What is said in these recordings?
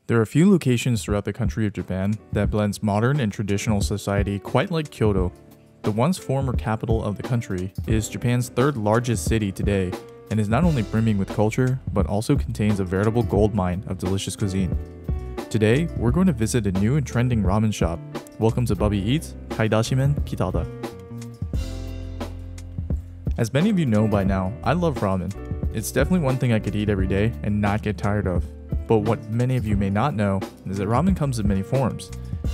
There are a few locations throughout the country of Japan that blends modern and traditional society quite like Kyoto. The once former capital of the country is Japan's third largest city today and is not only brimming with culture, but also contains a veritable gold mine of delicious cuisine. Today, we're going to visit a new and trending ramen shop. Welcome to Bubby Eats, Kaidashimen Kitada. As many of you know by now, I love ramen. It's definitely one thing I could eat every day and not get tired of. But what many of you may not know is that ramen comes in many forms.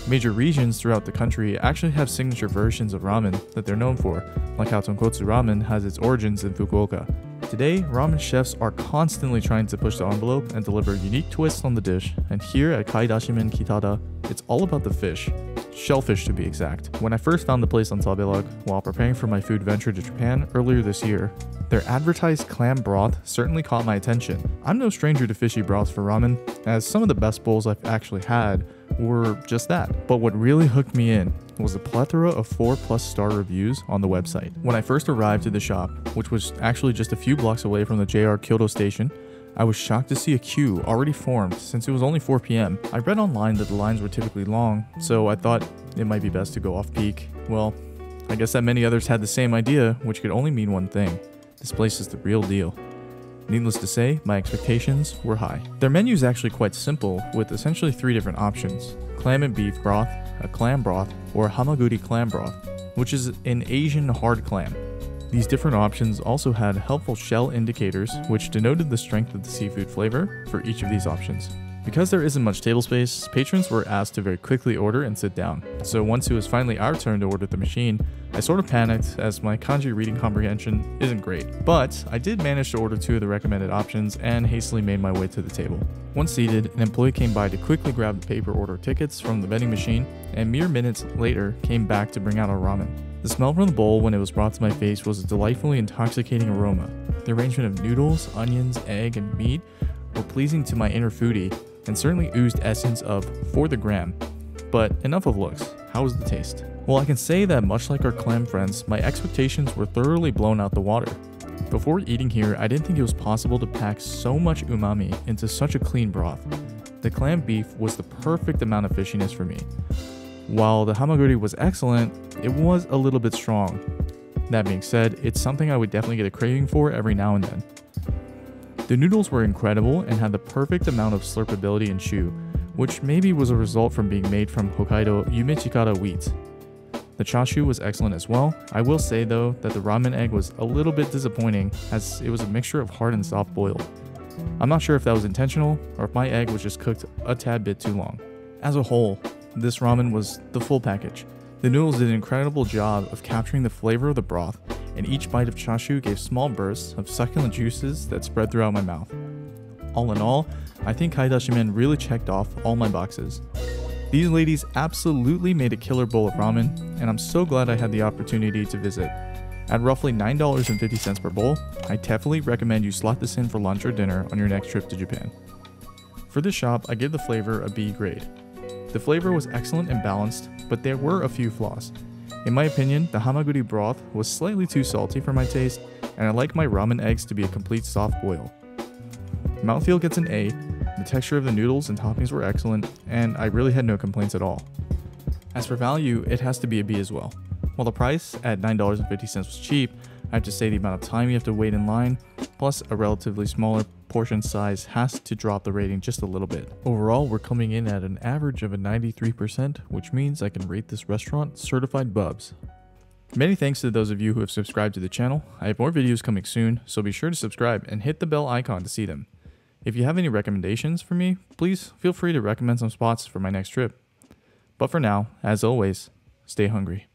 Major regions throughout the country actually have signature versions of ramen that they're known for, like how tonkotsu ramen has its origins in Fukuoka. Today, ramen chefs are constantly trying to push the envelope and deliver unique twists on the dish, and here at Kaidashimen Kitada, it's all about the fish. Shellfish to be exact. When I first found the place on Tabelog while preparing for my food venture to Japan earlier this year, their advertised clam broth certainly caught my attention. I'm no stranger to fishy broths for ramen, as some of the best bowls I've actually had were just that. But what really hooked me in was a plethora of 4+ star reviews on the website. When I first arrived to the shop, which was actually just a few blocks away from the JR Kyoto station, I was shocked to see a queue already formed since it was only 4 p.m. I read online that the lines were typically long, so I thought it might be best to go off peak. Well, I guess that many others had the same idea, which could only mean one thing. This place is the real deal. Needless to say, my expectations were high. Their menu is actually quite simple, with essentially 3 different options: clam and beef broth, a clam broth, or hamaguri clam broth, which is an Asian hard clam. These different options also had helpful shell indicators, which denoted the strength of the seafood flavor for each of these options. Because there isn't much table space, patrons were asked to very quickly order and sit down. So once it was finally our turn to order at the machine, I sort of panicked as my kanji reading comprehension isn't great. But I did manage to order 2 of the recommended options and hastily made my way to the table. Once seated, an employee came by to quickly grab the paper order tickets from the vending machine, and mere minutes later came back to bring out our ramen. The smell from the bowl when it was brought to my face was a delightfully intoxicating aroma. The arrangement of noodles, onions, egg, and meat were pleasing to my inner foodie, and certainly oozed essence of for the gram. But enough of looks, how was the taste? Well, I can say that much like our clam friends, my expectations were thoroughly blown out the water. Before eating here, I didn't think it was possible to pack so much umami into such a clean broth. The clam beef was the perfect amount of fishiness for me. While the hamaguri was excellent, it was a little bit strong. That being said, it's something I would definitely get a craving for every now and then. The noodles were incredible and had the perfect amount of slurpability and chew, which maybe was a result from being made from Hokkaido Yume wheat. The chashu was excellent as well. I will say though that the ramen egg was a little bit disappointing as it was a mixture of hard and soft boiled. I'm not sure if that was intentional or if my egg was just cooked a tad bit too long. As a whole, this ramen was the full package. The noodles did an incredible job of capturing the flavor of the broth, and each bite of chashu gave small bursts of succulent juices that spread throughout my mouth. All in all, I think Kaidashimen really checked off all my boxes. These ladies absolutely made a killer bowl of ramen, and I'm so glad I had the opportunity to visit. At roughly $9.50 per bowl, I definitely recommend you slot this in for lunch or dinner on your next trip to Japan. For this shop, I give the flavor a B grade. The flavor was excellent and balanced, but there were a few flaws. In my opinion, the hamaguri broth was slightly too salty for my taste, and I like my ramen eggs to be a complete soft boil. Mouthfeel gets an A, the texture of the noodles and toppings were excellent, and I really had no complaints at all. As for value, it has to be a B as well. While the price at $9.50 was cheap, I have to say the amount of time you have to wait in line, plus a relatively smaller portion size has to drop the rating just a little bit. Overall, we're coming in at an average of a 93%, which means I can rate this restaurant certified Bubs. Many thanks to those of you who have subscribed to the channel. I have more videos coming soon, so be sure to subscribe and hit the bell icon to see them. If you have any recommendations for me, please feel free to recommend some spots for my next trip. But for now, as always, stay hungry.